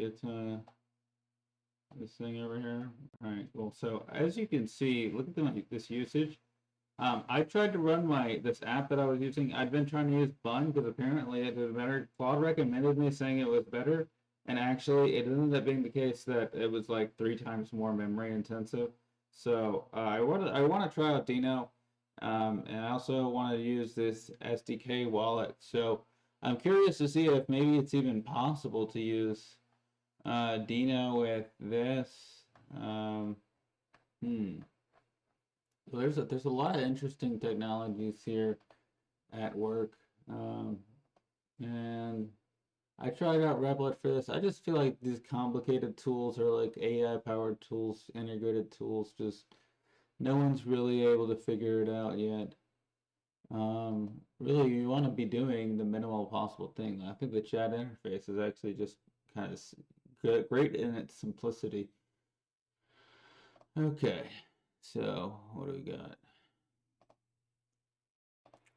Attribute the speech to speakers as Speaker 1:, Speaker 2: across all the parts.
Speaker 1: get this thing over here. All right, well, so as you can see, look at this usage. I tried to run this app that I was using. I'd been trying to use Bun because apparently it was better. Claude recommended me saying it was better, and actually it ended up being the case that it was like 3 times more memory intensive. So I want to try out Deno, and I also want to use this SDK wallet. So I'm curious to see if maybe it's even possible to use Deno with this. Well, there's a lot of interesting technologies here at work, and I tried out Replit for this. I just feel like these complicated tools are like AI-powered tools, integrated tools. Just no one's really able to figure it out yet. Really, you want to be doing the minimal possible thing. I think the chat interface is actually just kind of great in its simplicity. Okay, so what do we got?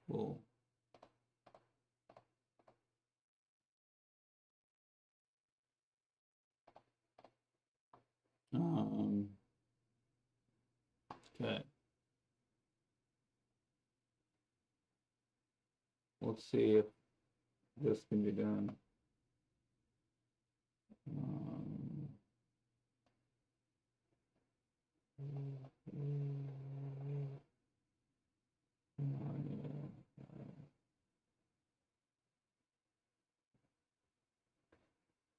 Speaker 1: Cool. Okay. Let's see if this can be done.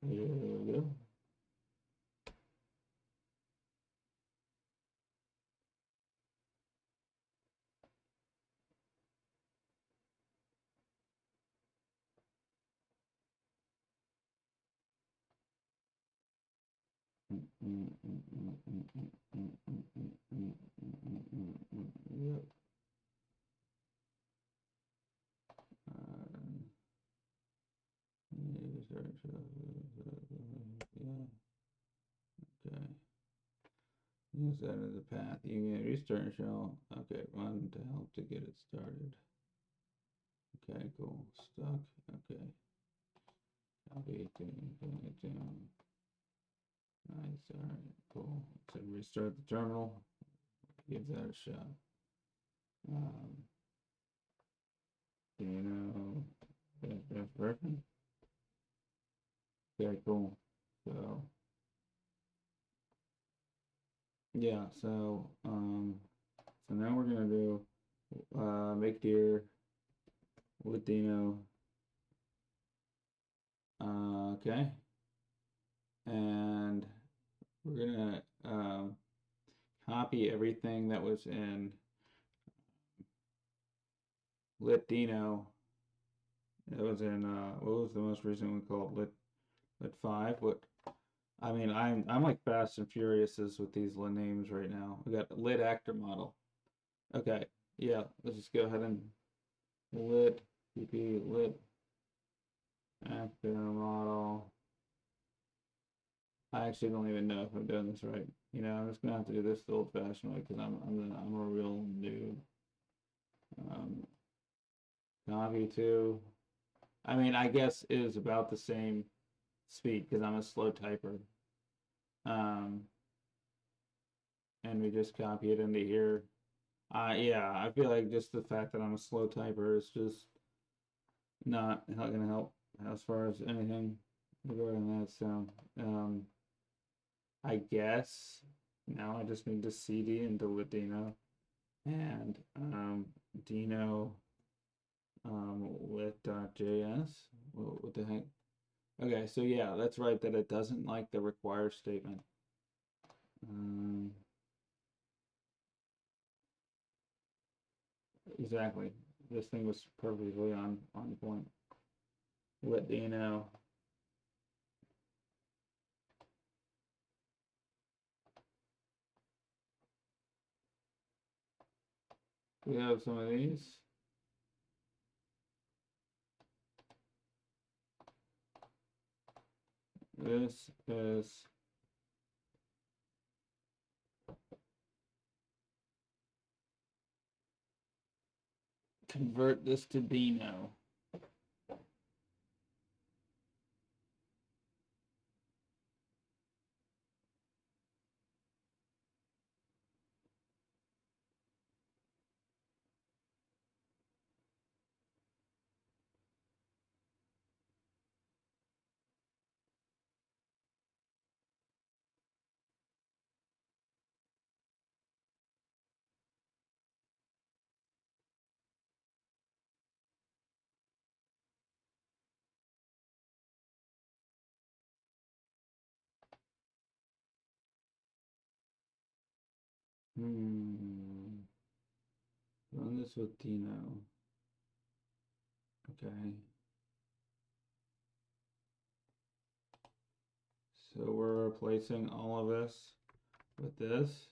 Speaker 1: There we go. Yep. Okay. Use that as a path. You can restart shell. Okay, run to help to get it started. Okay, cool. Stuck. Okay. Copy to it down. Nice. All right, cool. So restart the terminal. Give that a shot. That's working. Okay, cool. So yeah, so now we're gonna do make deer with Deno. Okay, and we're gonna copy everything that was in lit Deno. It was in what was the most recent one called? Lit 5. What? I mean, I'm like fast and furious with these names right now. We got lit actor model. Okay, yeah, let's just go ahead and lit lit actor model. I actually don't even know if I'm doing this right. You know, I'm just gonna have to do this the old-fashioned way because I'm a real noob. Copy to. I mean, I guess it is about the same speed because I'm a slow typer. And we just copy it into here. Yeah, I feel like just the fact that I'm a slow typer is just not gonna help as far as anything regarding that. So, I guess now I just need to cd and delete Deno and Deno lit.js. What the heck? Okay, so yeah, that's right that it doesn't like the require statement. Exactly. This thing was perfectly on point. Lit Deno. We have some of these. This is convert this to Deno. Run this with Deno. Okay. So we're replacing all of this with this.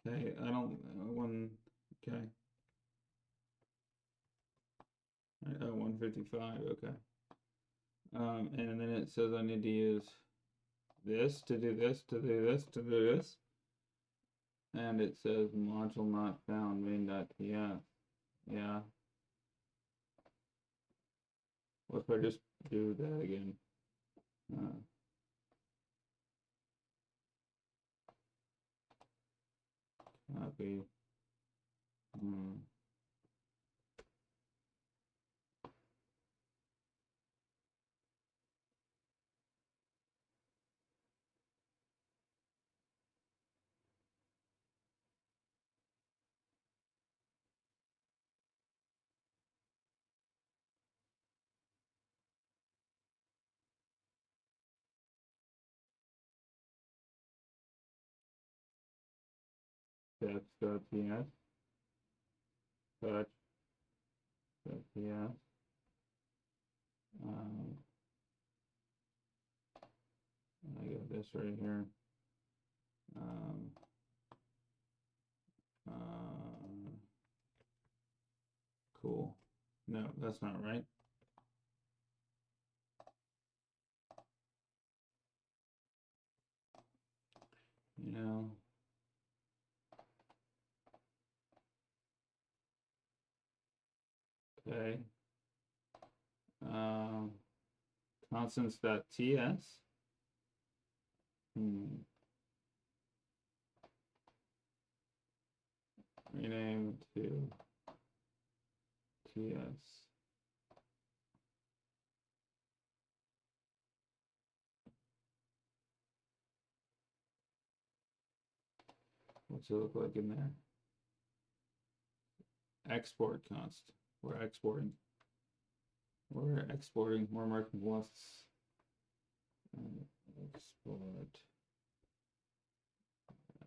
Speaker 1: Okay, I don't, okay. Oh, 155, okay. And then it says I need to use this to do this, to do this, to do this. And it says module not found main.ts. Yeah. What if I just do that again? Copy. Text.ts. Touch.ts. I got this right here. Cool. No, that's not right. You know. Okay. Constants.ts. Rename to TS. What's it look like in there? Export const. We're exporting. We're exporting. We're marking plus. Export.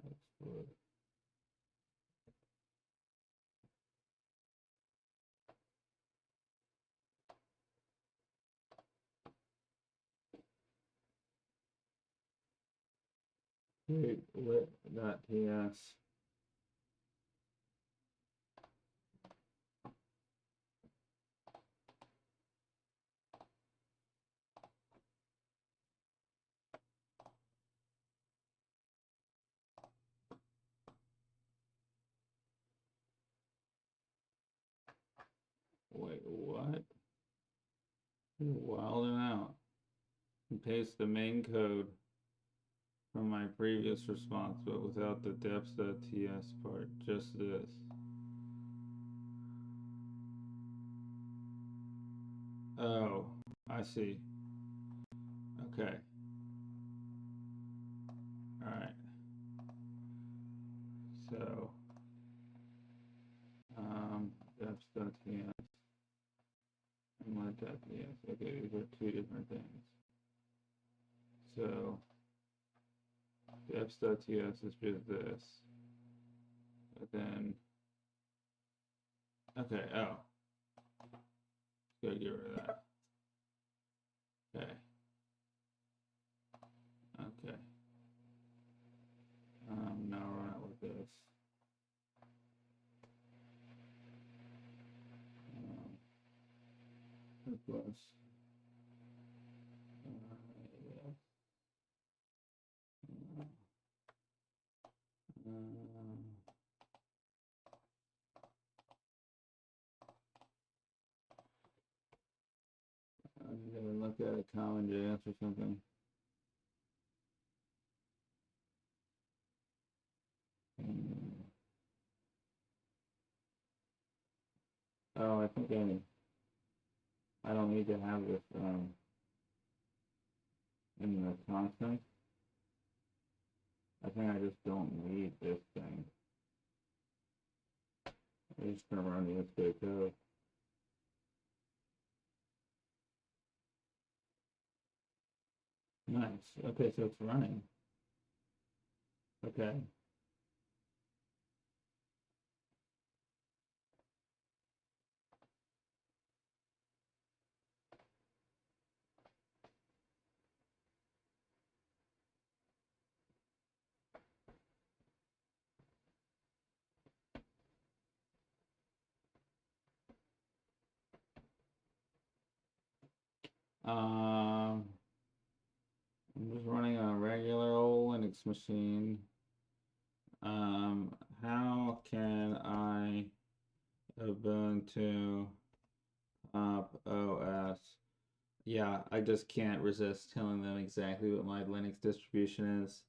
Speaker 1: Export. Wait, lit.ts. Wait, what? You're wilding out. And paste the main code from my previous response, but without the depths.ts part, just this. Oh, I see. Okay. All right. So, depths.ts and let.ts. Okay, these are two different things. So, depths.ts is just this. But then, okay, oh. Gotta get rid of that. Okay. Okay. Now run it with this. Plus. Yes. I'm gonna look at a common JS or something. Oh, I think I don't need to have this in the constant. I think I just don't need this thing. I'm just gonna run the SK code. Nice. Okay, so it's running. Okay. I'm just running a regular old Linux machine. How can I Ubuntu Pop OS? Yeah, I just can't resist telling them exactly what my Linux distribution is.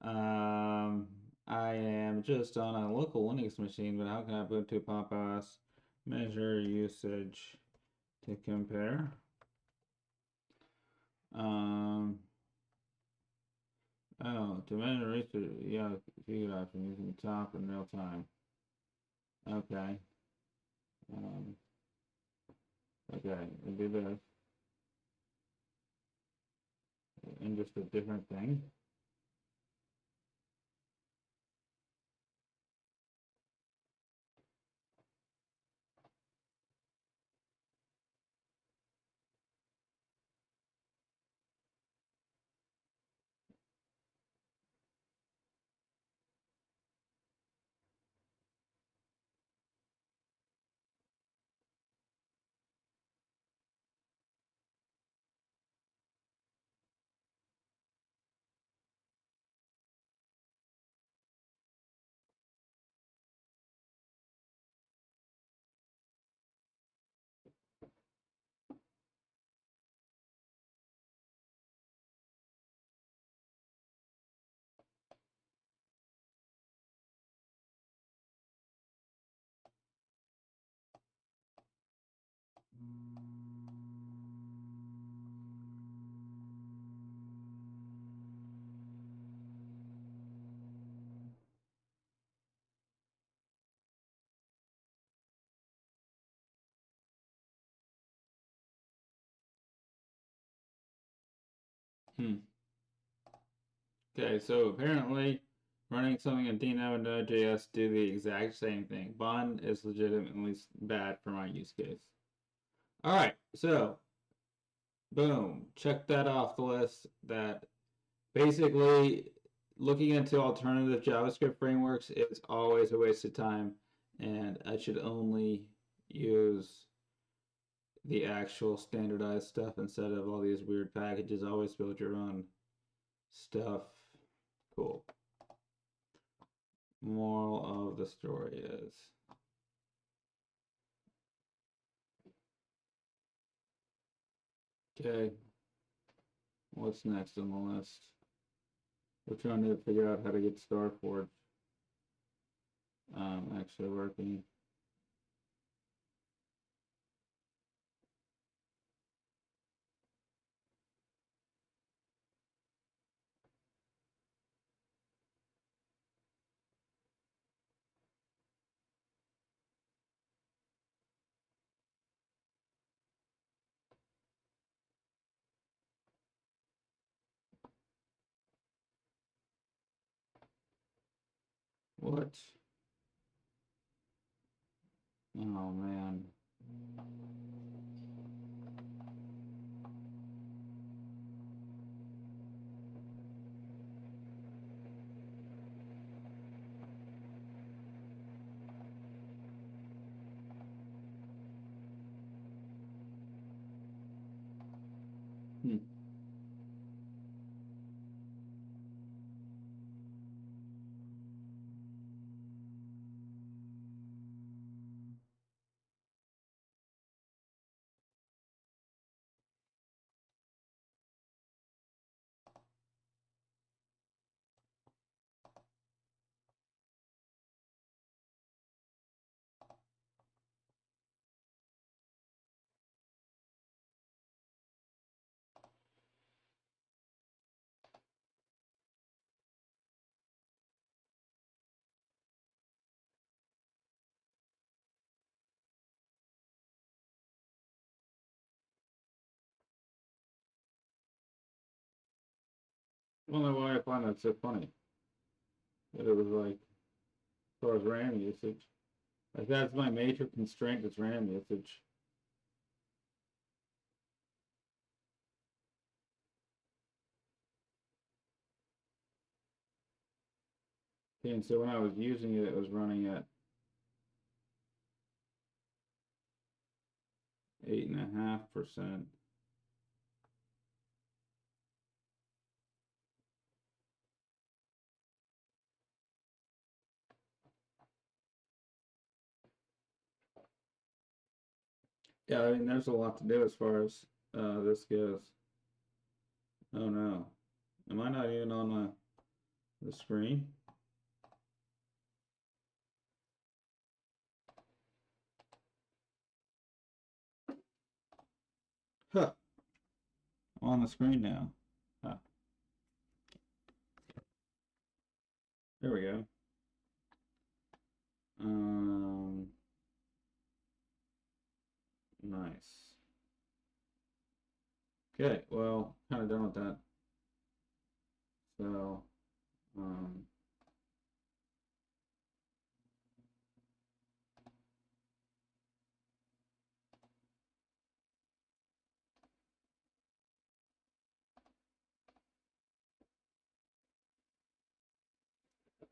Speaker 1: Um, I am just on a local Linux machine, but how can I Ubuntu Pop OS measure usage to compare? Um, oh, to measure research, yeah, configured option using top in real time. Okay. Um, okay, we'll do this. And just a different thing. Hmm. Okay, so apparently running something in Deno and Node.js do the exact same thing. Bond is legitimately bad for my use case. All right, so boom, check that off the list. That basically looking into alternative JavaScript frameworks is always a waste of time, and I should only use the actual standardized stuff instead of all these weird packages. Always build your own stuff. Cool. Moral of the story is okay, what's next on the list? We're trying to figure out how to get Starforge actually working. What? Oh man. Hmm. Well, why I find that so funny. that it was like as far as RAM usage. Like that's my major constraint is RAM usage. Okay, and so when I was using it, it was running at 8.5%. Yeah, I mean, there's a lot to do as far as this goes. Oh no, am I not even on the screen? Huh, I'm on the screen now. Huh. There we go. Nice. Okay, well, kind of done with that. So,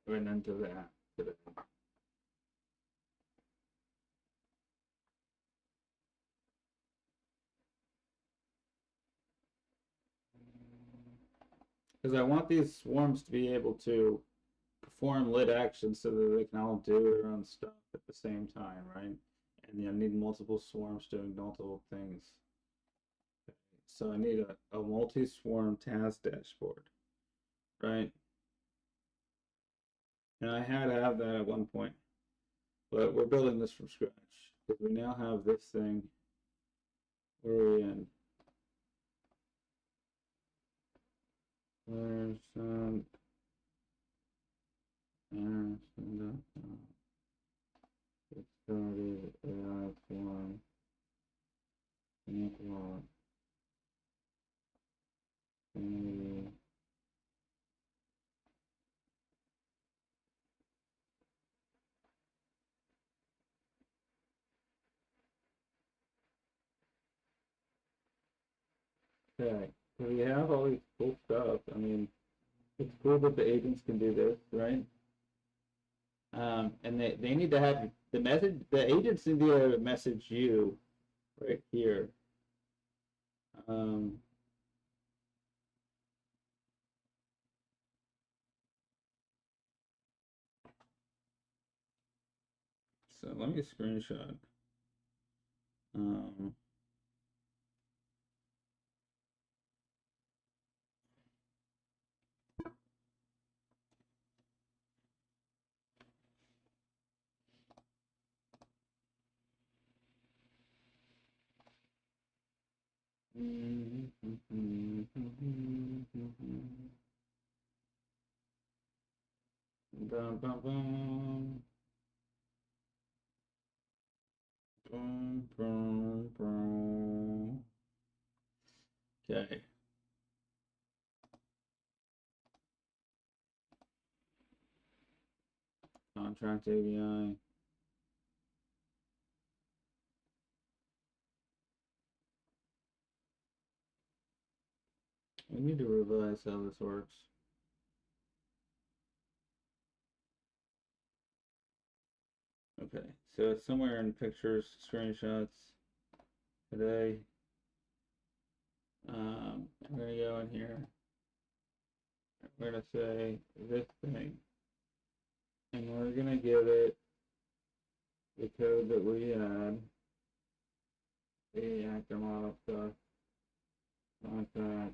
Speaker 1: went into that today. Because I want these swarms to be able to perform lit actions so that they can all do their own stuff at the same time, right? And I need multiple swarms doing multiple things. So I need a multi-swarm task dashboard, right? And I had to have that at one point, but we're building this from scratch because we now have this thing. Where are we in? Claircent. Get started. AI swarm. Network. Community. Okay, so we have all these cool stuff. I mean, it's cool that the agents can do this, right? And they need to have the message, the agents need to message you right here. Um, so let me screenshot. Um, bum, bum, bum. Boom, boom, boom. Okay. Contract ABI. We need to revise how this works. Okay, so it's somewhere in pictures, screenshots today. I'm gonna go in here. We're gonna say this thing, and we're gonna give it the code that we had, the actor model stuff, contact,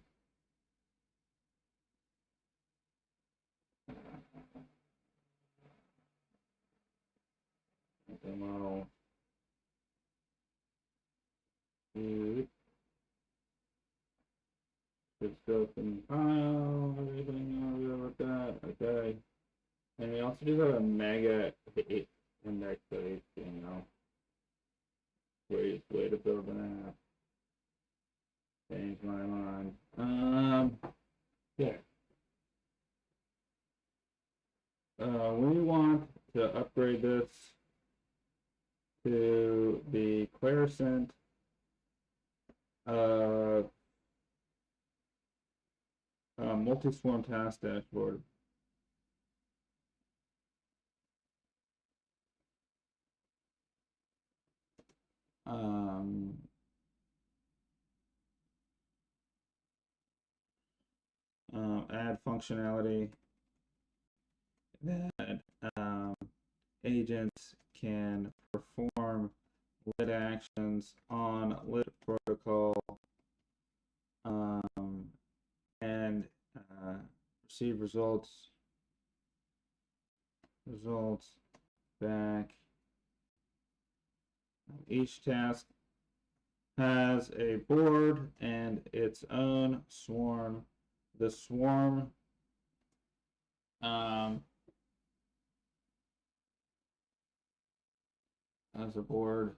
Speaker 1: actor model, good stuff compile, everything over with that, okay. And we also do have a mega index page, way to build an app. Change my mind. Yeah. we want to upgrade this to the Claircent multi-swarm task dashboard. Add functionality that agents can perform lit actions on lit protocol and receive results back. Each task has a board and its own swarm. The swarm has a board.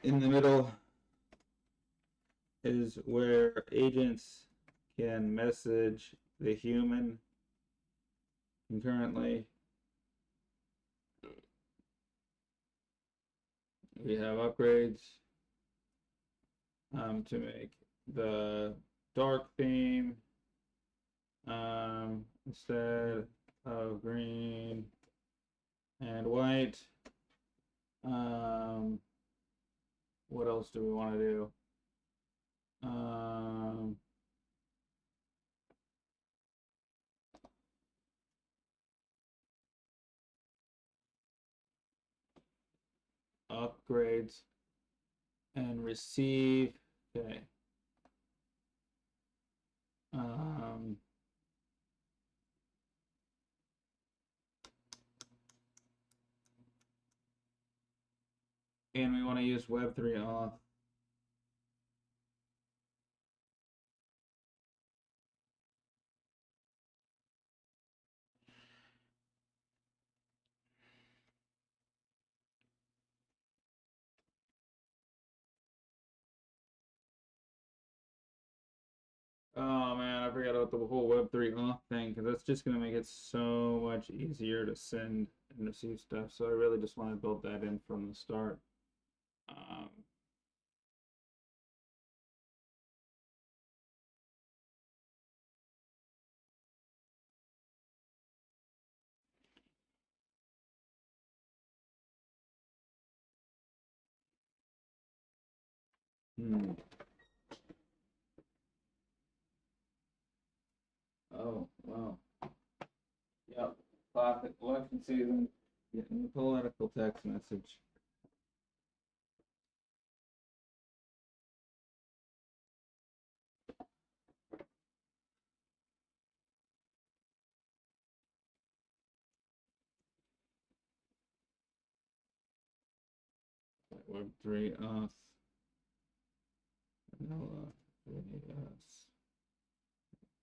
Speaker 1: In the middle is where agents can message the human concurrently. We have upgrades to make the dark theme instead of green and white. What else do we want to do? Upgrades and receive. Okay. And we want to use Web3 auth. Oh man, I forgot about the whole Web3 auth thing because that's just going to make it so much easier to send and receive stuff. So I really just want to build that in from the start. Oh, wow. Yep. Classic election season. Getting the political text message. Web3 auth. Vanilla. Yes.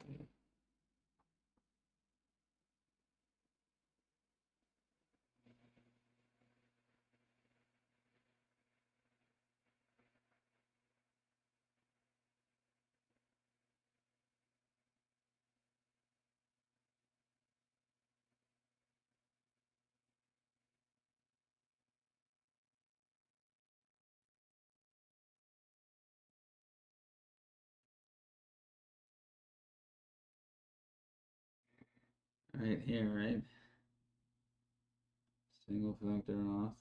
Speaker 1: Okay. Right here, right? Single factor auth.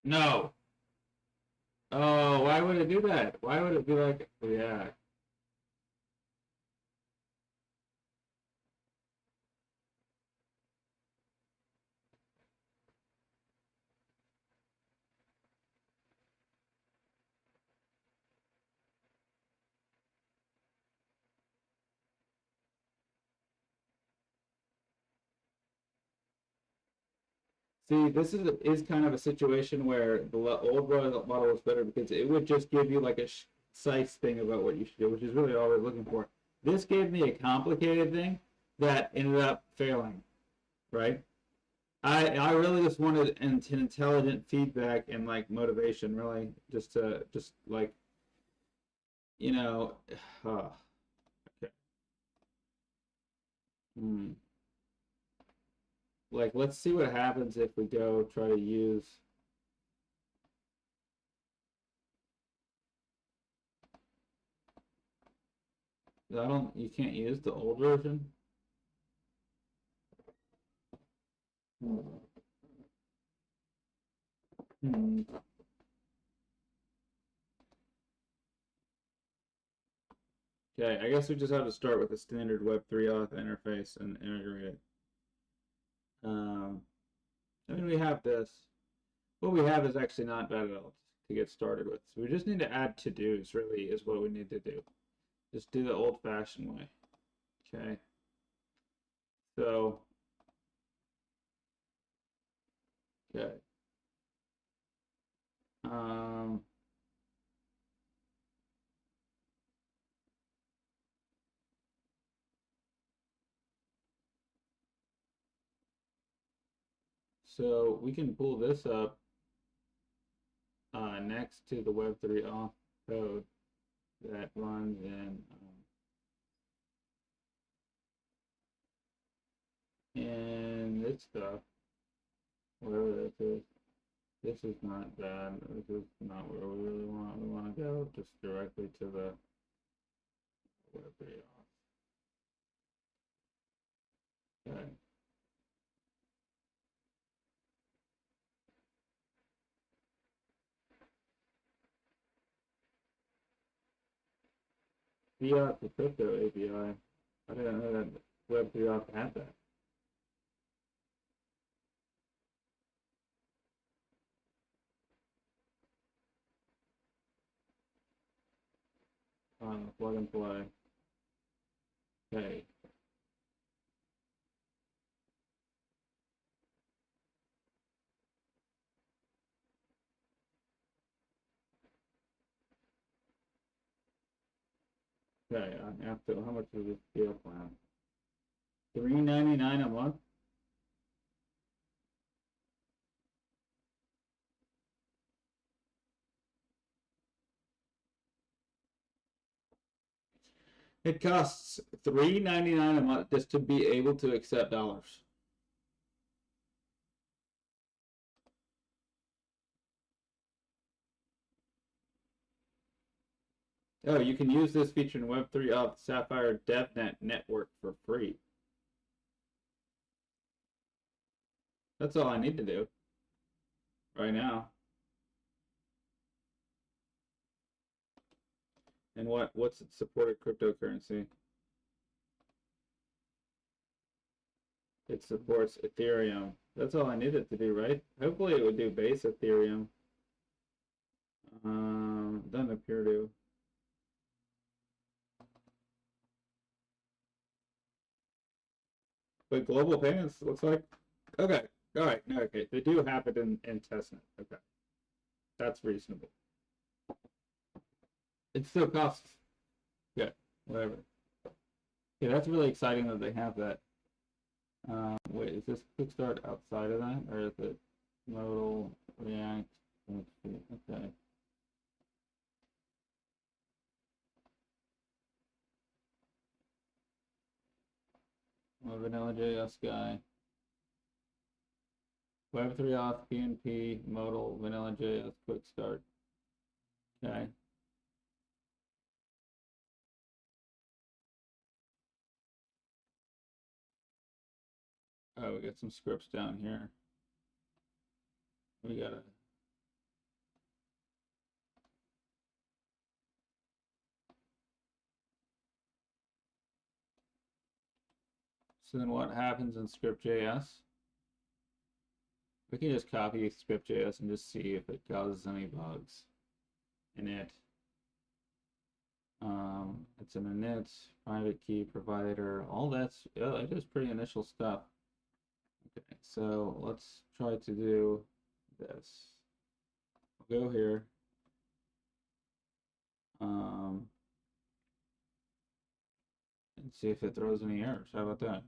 Speaker 1: No. Oh, why would it do that? Why would it be like, yeah. See, this is kind of a situation where the old model was better because it would just give you like a concise thing about what you should do, which is really all we're looking for. This gave me a complicated thing that ended up failing, right? I really just wanted an intelligent feedback and like motivation, really, just like you know, uh, okay. Hmm. Like let's see what happens if we go try to use. I don't. You can't use the old version. Hmm. Hmm. Okay, I guess we just have to start with the standard Web3 auth interface and integrate it. Um, I mean, we have this. What we have is actually not bad at all to get started with. So we just need to add to-dos, really, is what we need to do. Just do the old-fashioned way. Okay. So, okay. Um, so we can pull this up next to the Web3 auth code that runs in this stuff, whatever this is. This is not bad. This is not where we really want. We want to go just directly to the Web3 auth. Okay. Fiat to crypto API. I didn't know that Web3 auth had that. Plug and play. Okay. Okay. I have to. How much is this deal plan? $3.99 a month. It costs $3.99 a month just to be able to accept dollars. Oh, you can use this feature in Web3 auth Sapphire DevNet network for free. That's all I need to do right now. And what's its supported cryptocurrency? It supports Ethereum. That's all I needed to do, right? Hopefully it would do base Ethereum. Doesn't appear to. But global payments looks like okay. All right, no, okay. They do have it in testnet. Okay. That's reasonable. It still costs. Yeah, whatever. Yeah, that's really exciting that they have that. Wait, is this quick start outside of that, or is it modal React? Let's see. Okay. I'm a vanilla JS guy. Web3 auth, PNP, modal, vanilla JS, quick start. Okay. Oh, we got some scripts down here. We gotta So then what happens in script.js? We can just copy script.js and just see if it causes any bugs in it. It's an init, private key provider, all that's, yeah, it is pretty initial stuff. Okay, so let's try to do this. We'll go here. And see if it throws any errors. How about that?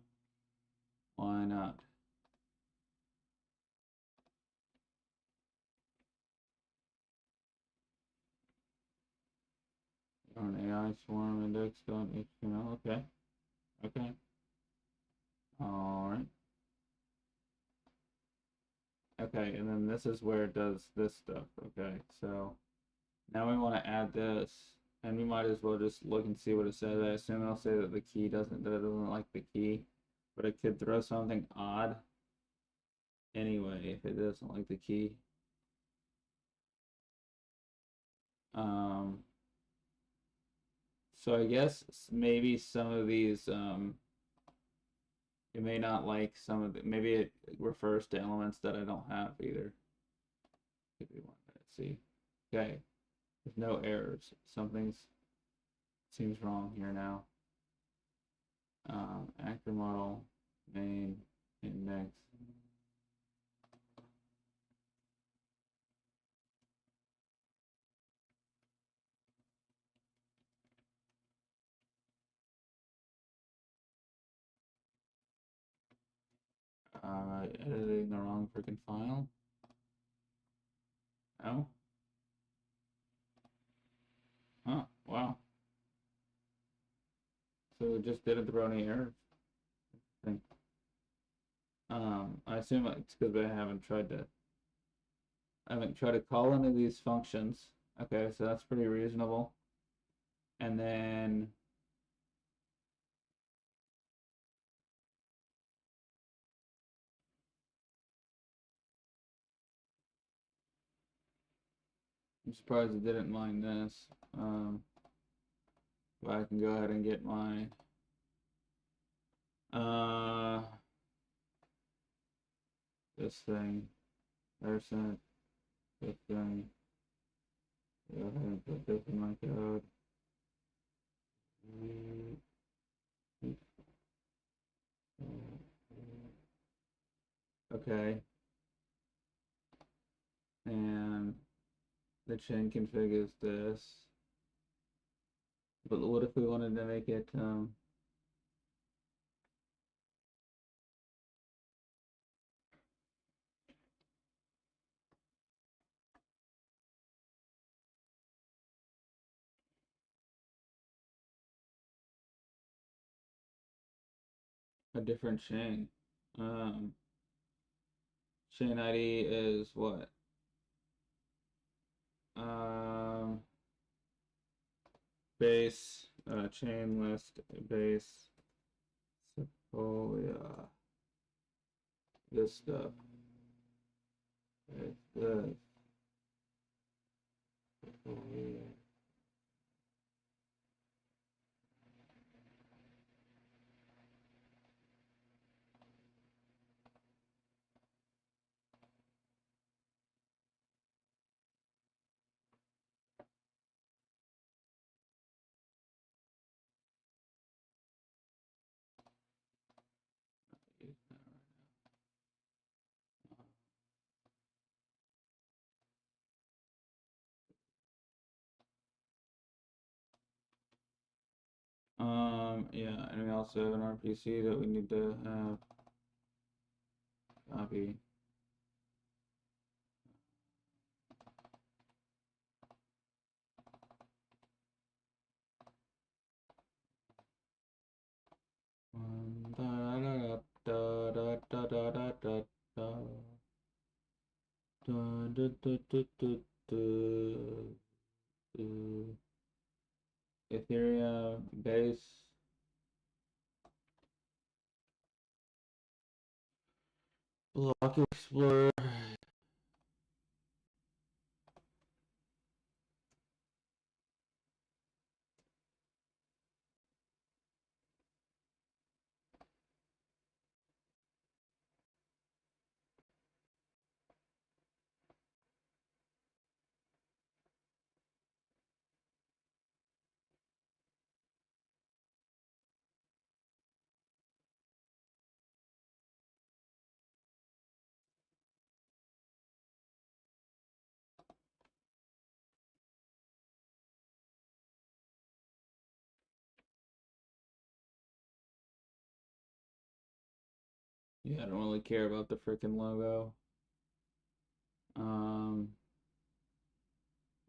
Speaker 1: Why not? An AI swarm index.html. Okay. Okay. All right. Okay, and then this is where it does this stuff. Okay, so now we want to add this, and we might as well just look and see what it says. I assume it'll say that the key doesn't, that it doesn't like the key, but it could throw something odd anyway if it doesn't like the key. So I guess maybe some of these, it may not like some of the, maybe it refers to elements that I don't have either. Could be one. Let's see. Okay, there's no errors. Something's seems wrong here now. Actor model, main, index. Editing the wrong freaking file. No. Oh, wow. So it just didn't throw any errors. I assume it's because I haven't tried to call any of these functions. Okay, so that's pretty reasonable. And then I'm surprised it didn't mind this. But I can go ahead and get my this thing, Claircent, this thing. Go ahead and put this in my code. Okay. And the chain config is this. But what if we wanted to make it a different chain? Chain ID is what? Base, chain list, base, Sequoia, this stuff. It's this. Sequoia. Yeah, and we also have an RPC that we need to have copy. Ethereum base block explorer. Yeah, I don't really care about the freaking logo. Um,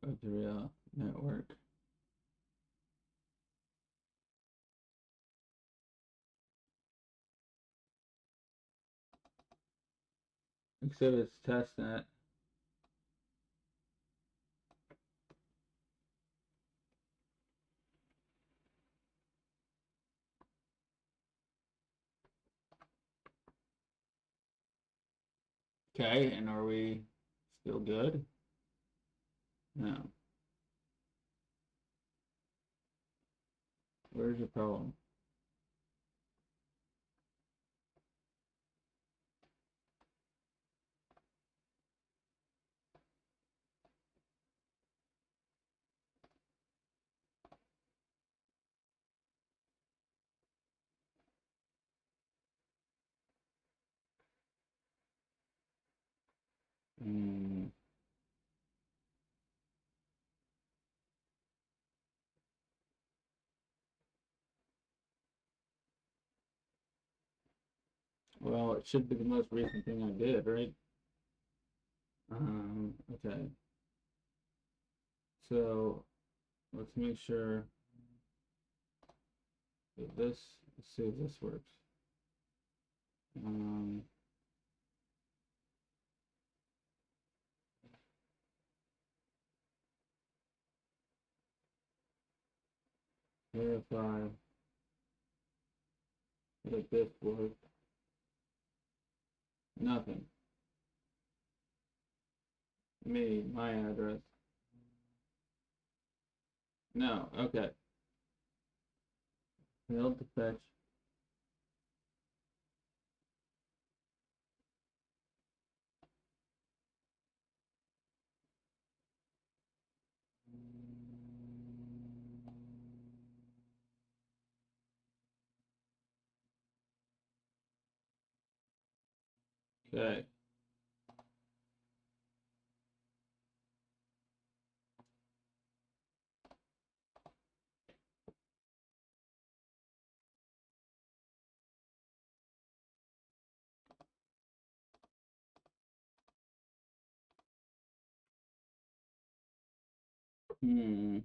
Speaker 1: Web3 network. Except it's testnet. Okay, and are we still good? No. Where's your problem? Hmm. Well, it should be the most recent thing I did, right? Okay. So let's make sure that this, let's see if this works. Um, Verify that this works. Nothing. Me, my address. No, okay. Failed to fetch. Okay. Hmm.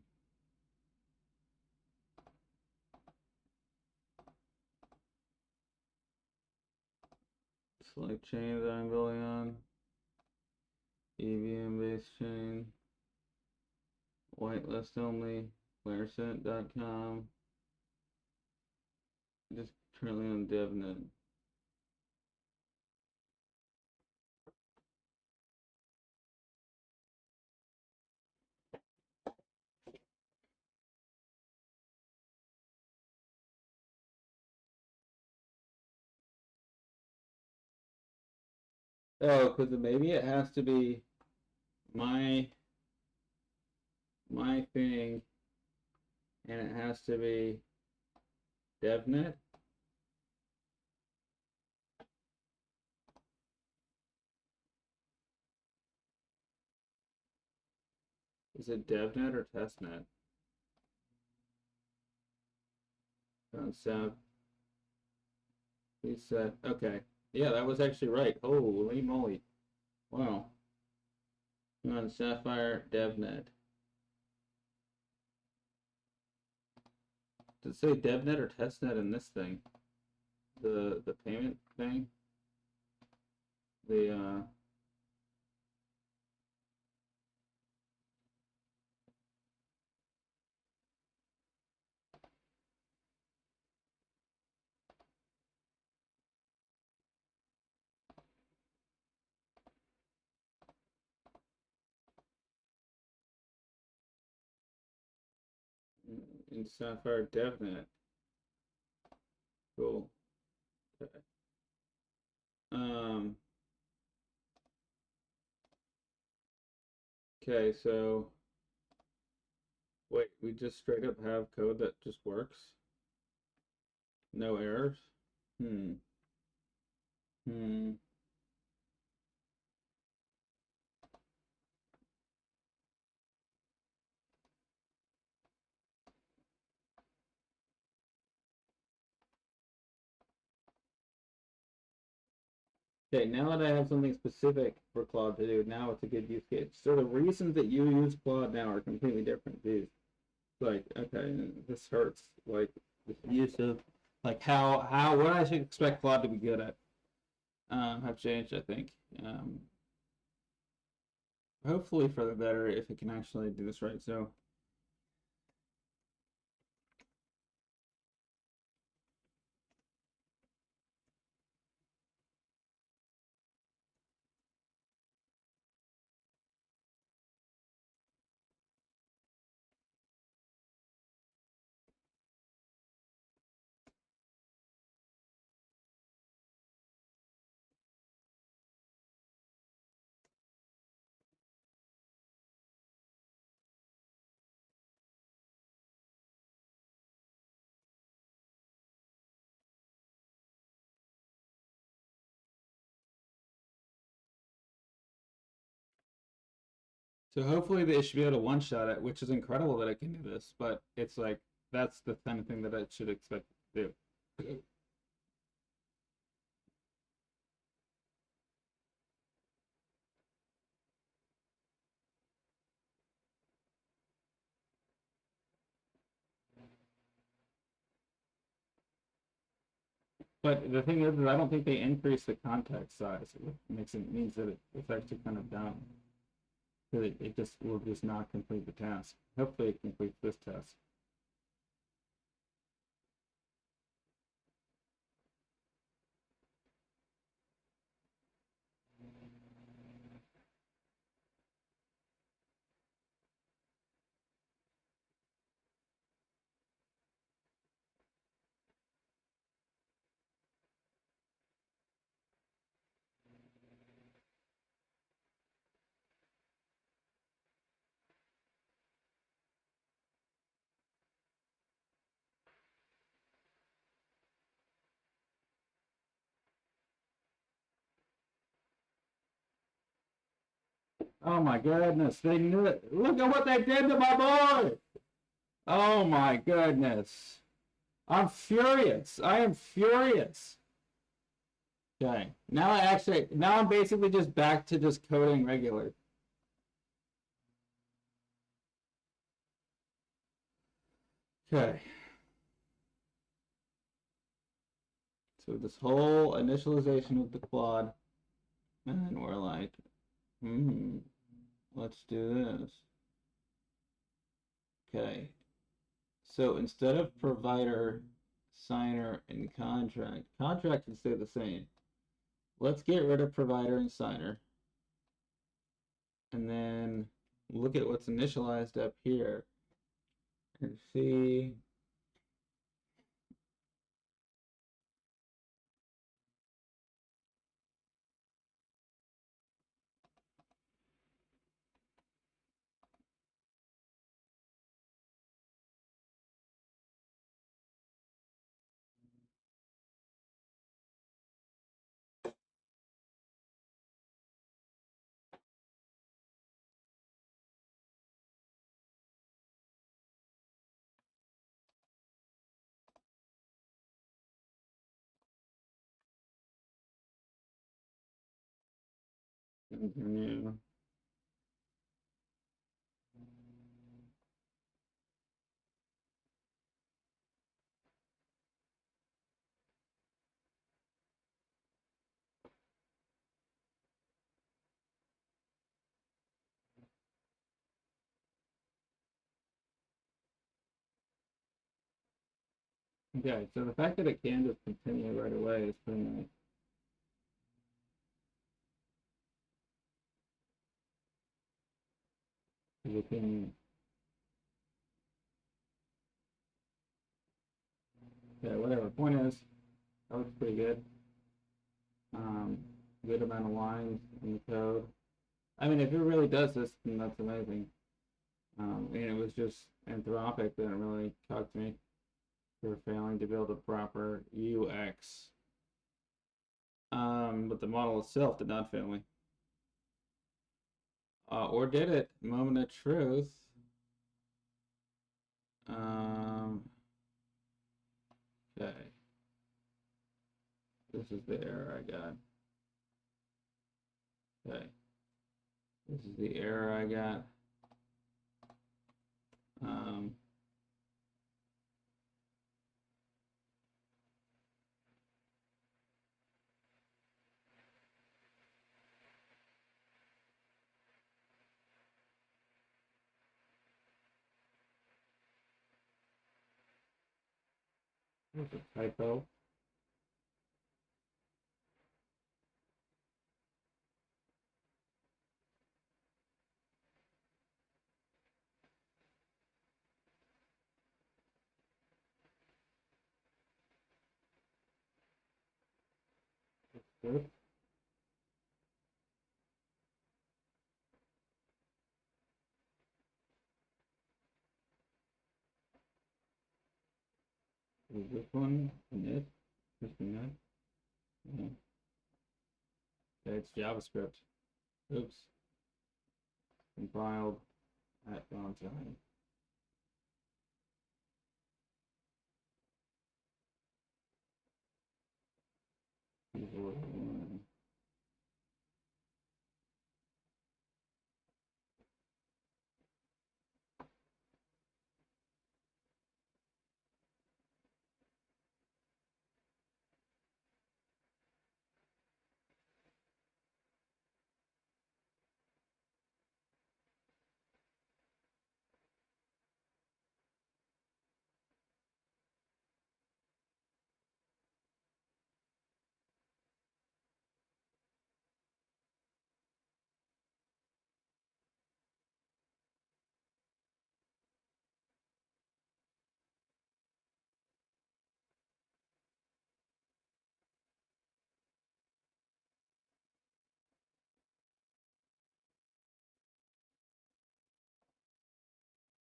Speaker 1: Select chain that I'm building on. EVM based chain. Whitelist only. Claircent.com. Just currently on DevNet. Oh, because maybe it has to be my my thing, and it has to be DevNet. Is it DevNet or TestNet? Concept. Please set. Okay. Yeah, that was actually right. Holy moly. Wow. Come on, Sapphire DevNet. Does it say DevNet or TestNet in this thing? The payment thing? The in Sapphire DevNet. Cool. Okay. Um okay, so wait, we just straight up have code that just works? No errors? Hmm. Hmm. Okay, now that I have something specific for Claude to do, now it's a good use case. So the reasons that you use Claude now are completely different. These, like, okay, this hurts. Like the use of, like how what I should expect Claude to be good at, have changed. I think, hopefully for the better if it can actually do this right. So. So hopefully they should be able to one-shot it, which is incredible that it can do this, but it's like that's the kind of thing that it should expect to do. But the thing is I don't think they increase the context size. It makes it means that it's actually kind of dumb. That it just will just not complete the task. Hopefully it completes this task. Oh my goodness, they knew it. Look at what they did to my boy. Oh my goodness. I'm furious. I am furious. Okay. Now I'm basically just back to just coding regular. Okay. So this whole initialization of the quad, and then we're like, let's do this. Okay. So instead of provider, signer, and contract can stay the same. Let's get rid of provider and signer. And then look at what's initialized up here and see. Continue. Okay, so the fact that it can just continue right away is pretty nice. You can, yeah, whatever. Point is, that looks pretty good. Good amount of lines in the code. I mean, if it really does this, then that's amazing. And it was just Anthropic that really cucked me for failing to build a proper UX. But the model itself did not fail me. Or did it? Moment of truth. Okay. This is the error I got. Okay. This is the error I got. There's a typo. Good. Is this one init? Just init? Yeah. Okay, it's JavaScript. Oops. Compiled at runtime.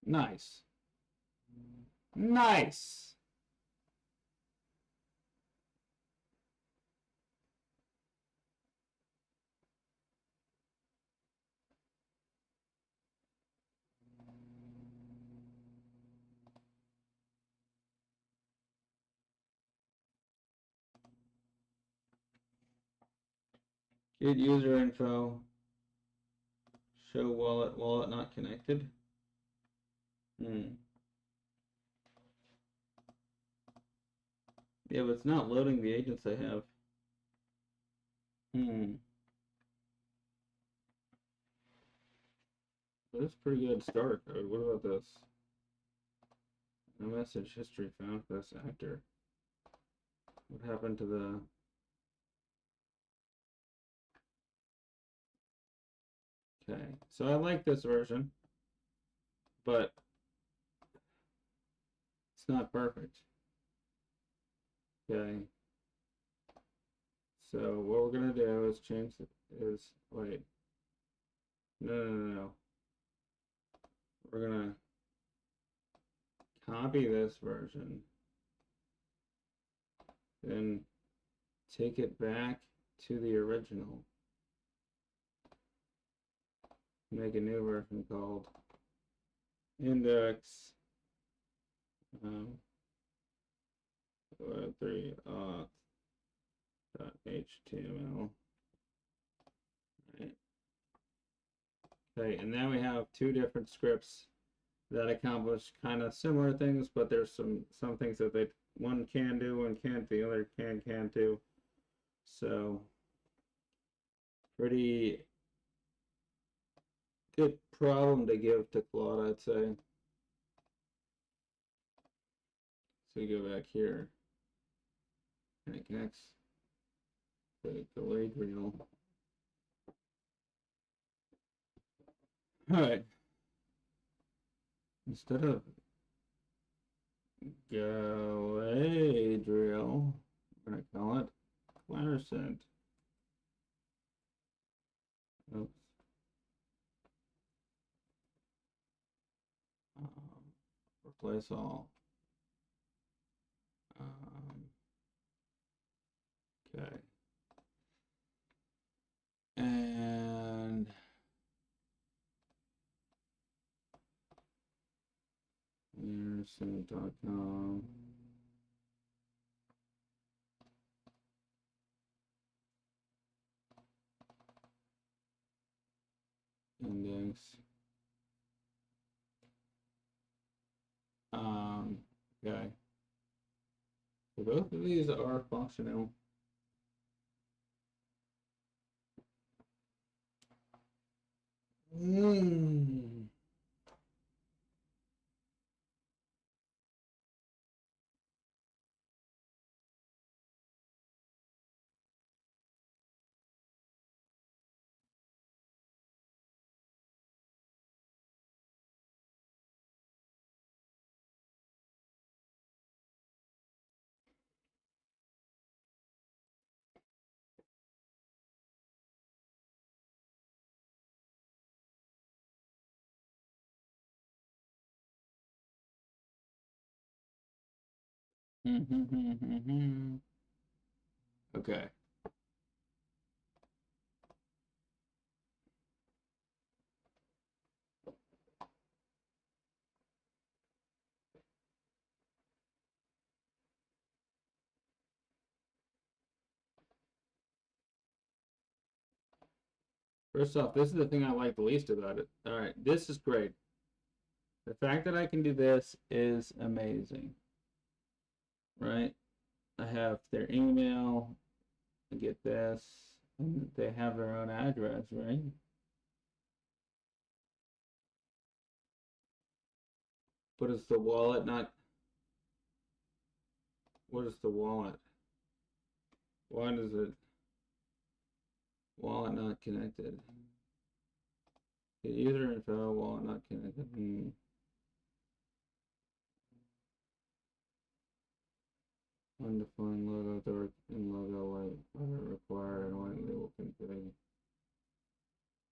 Speaker 1: Nice. Nice. Get user info. Show wallet not connected. Hmm. Yeah, but it's not loading the agents I have. Hmm. But that's a pretty good start. What about this? No message history found. Best actor. What happened to the... Okay, so I like this version, but it's not perfect. Okay. So what we're gonna do is change it. Wait. No. We're gonna copy this version, then take it back to the original. Make a new version called index 3 .html. Right. Okay, and now we have two different scripts that accomplish kind of similar things, but there's some things that one can do, one can't, the other can't do. So pretty good problem to give to Claude, I'd say. So you go back here, and it connects the delayed reel. All right. Instead of Galadriel, we're gonna call it Claircent. Oops. Replace all. Okay. And Claircent.com. index. Okay. So both of these are functional. Okay. First off, this is the thing I like the least about it. All right, this is great. The fact that I can do this is amazing. Right? I have their email, I get this, and they have their own address, right? But is the wallet not? What is the wallet? Why does it wallet not connected? The user info wallet not connected. Undefined logo dark and logo white. Other required and white label config.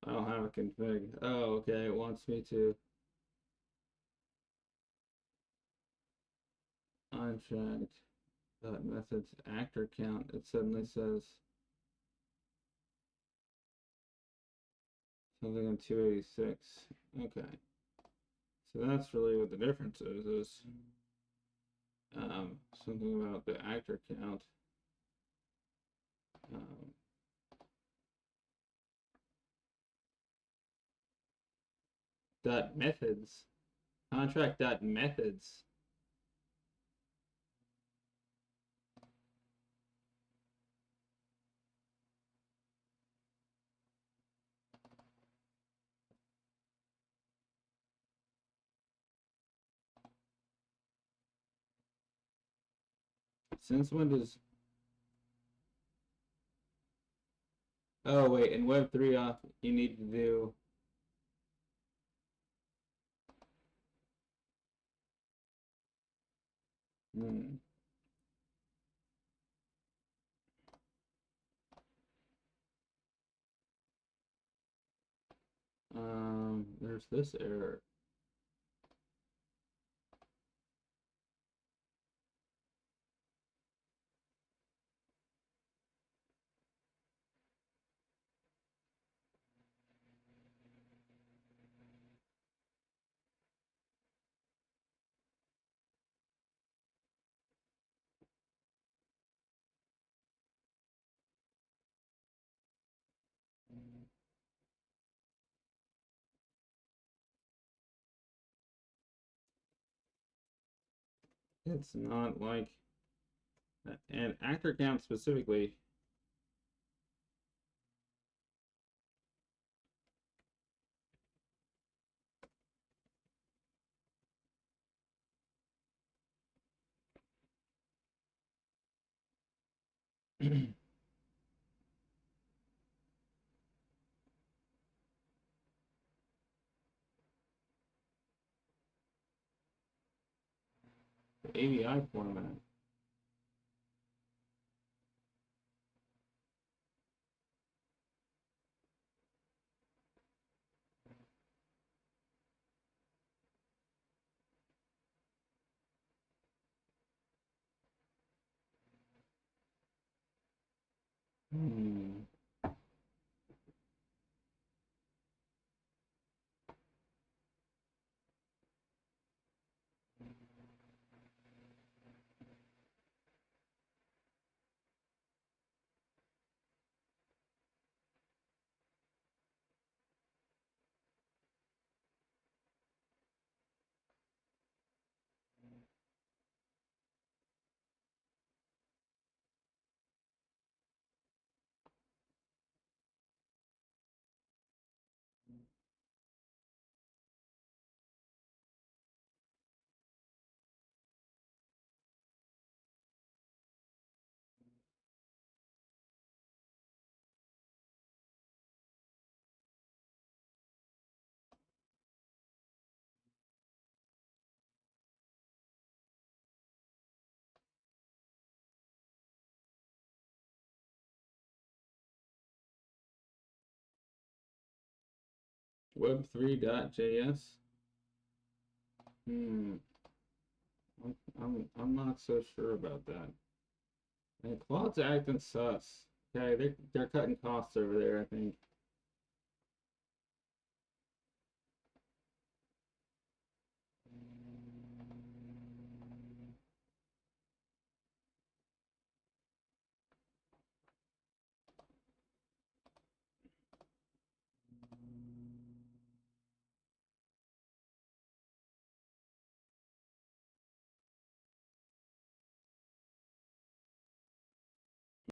Speaker 1: I don't have a config. Oh, okay. It wants me to unchecked. Methods actor count. It suddenly says something on 286. Okay. So that's really what the difference is something about the actor count. Um, dot methods. Contract dot methods. Since when does oh wait, in Web3 off you need to do there's this error. It's not like and actor count specifically. AVI format. Web3.js. Hmm. I'm not so sure about that. And Claude's acting sus. Okay, they're cutting costs over there, I think.